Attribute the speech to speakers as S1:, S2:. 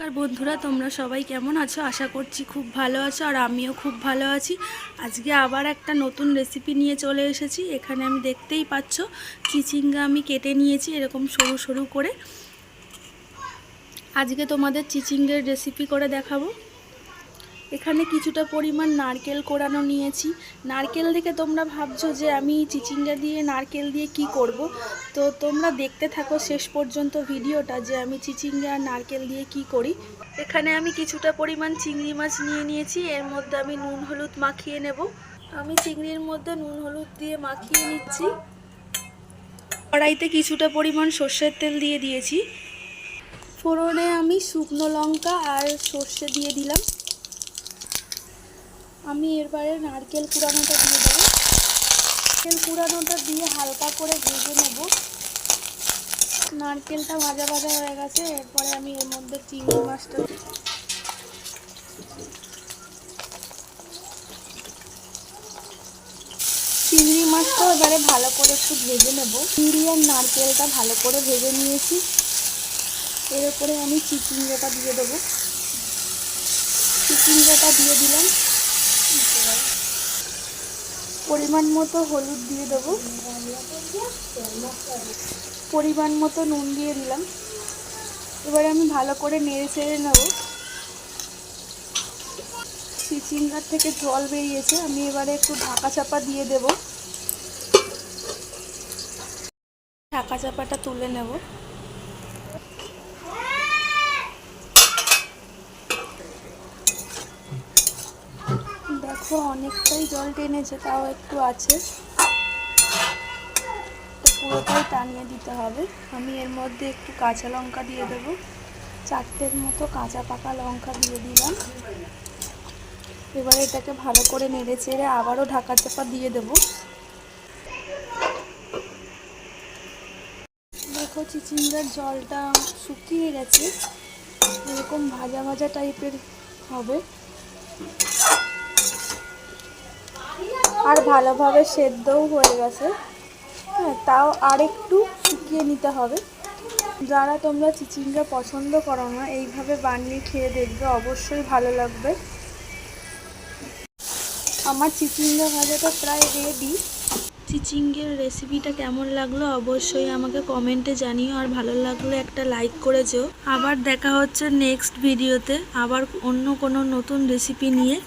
S1: আর বন্ধুরা তোমরা সবাই কেমন আছো? আশা করছি খুব ভালো আছো আর আমিও খুব ভালো আছি। আজকে আবার একটা নতুন রেসিপি নিয়ে চলে এসেছি। এখানে আমি দেখতেই পাচ্ছ চিচিঙ্গা আমি কেটে নিয়েছি এরকম সরু সরু করে। আজকে তোমাদের চিচিঙ্গার রেসিপি করে দেখাবো। এখানে কিছুটা পরিমাণ নারকেল কোড়ানো নিয়েছি। নারকেল দেখে তোমরা ভাবছো যে আমি চিচিঙ্গা দিয়ে নারকেল দিয়ে কি করব, তো তোমরা দেখতে থাকো শেষ পর্যন্ত ভিডিওটা যে আমি চিচিঙ্গা আর নারকেল দিয়ে কি করি। এখানে আমি কিছুটা পরিমাণ চিংড়ি মাছ নিয়ে নিয়েছি, এর মধ্যে আমি নুন হলুদ মাখিয়ে নেব। আমি চিংড়ির মধ্যে নুন হলুদ দিয়ে মাখিয়ে নিচ্ছি। কড়াইতে কিছুটা পরিমাণ সর্ষের তেল দিয়ে দিয়েছি। ফোড়নে আমি শুকনো লঙ্কা আর সর্ষে দিয়ে দিলাম। আমি এরপরে নারকেল কুড়ানোটা দিয়ে দেবো। নারকেল কুড়ানোটা দিয়ে হালকা করে ভেজে নেব। নারকেলটা ভাজা ভাজা হয়ে গেছে, এরপরে আমি এর মধ্যে চিংড়ি মাছটা এবারে ভালো করে একটু ভেজে নেব। চিংড়ি আর নারকেলটা ভালো করে ভেজে নিয়েছি। এর উপরে আমি চিচিঙ্গাটা দিয়ে দেবো। চিচিঙ্গাটা দিয়ে দিলাম। পরিমাণ মতো হলুদ দিয়ে দেবো, পরিমাণ মতো নুন দিয়ে দিলাম। এবারে আমি ভালো করে নেড়ে চেড়ে নেব। চিচিঙ্গার থেকে জল বেরিয়েছে, আমি এবারে একটু ঢাকা চাপা দিয়ে দেব। ঢাকা চাপাটা তুলে নেব। দেখো অনেকটাই জল টেনেছে, তাও একটু আছে, পুরোটাই টানিয়ে দিতে হবে। আমি এর মধ্যে একটু কাঁচা লঙ্কা দিয়ে দেবো। 4টের মতো কাঁচা পাকা লঙ্কা দিয়ে দিলাম। এবারে এটাকে ভালো করে নেড়ে চেড়ে আবারও ঢাকা চাপা দিয়ে দেবো। দেখো চিচিঙ্গার জলটা শুকিয়ে গেছে, এরকম ভাজা ভাজা টাইপের হবে আর ভালোভাবে সেদ্ধও হয়ে গেছে। হ্যাঁ, তাও আর একটু শুকিয়ে নিতে হবে। যারা তোমরা চিচিঙ্গা পছন্দ করো না, এইভাবে বানিয়ে খেয়ে দেখবে, অবশ্যই ভালো লাগবে। আমার চিচিঙ্গা ভাজাটা প্রায় রেডি। চিচিঙ্গের রেসিপিটা কেমন লাগলো অবশ্যই আমাকে কমেন্টে জানিও, আর ভালো লাগলে একটা লাইক করে যেও। আবার দেখা হচ্ছে নেক্সট ভিডিওতে, আবার অন্য কোনো নতুন রেসিপি নিয়ে।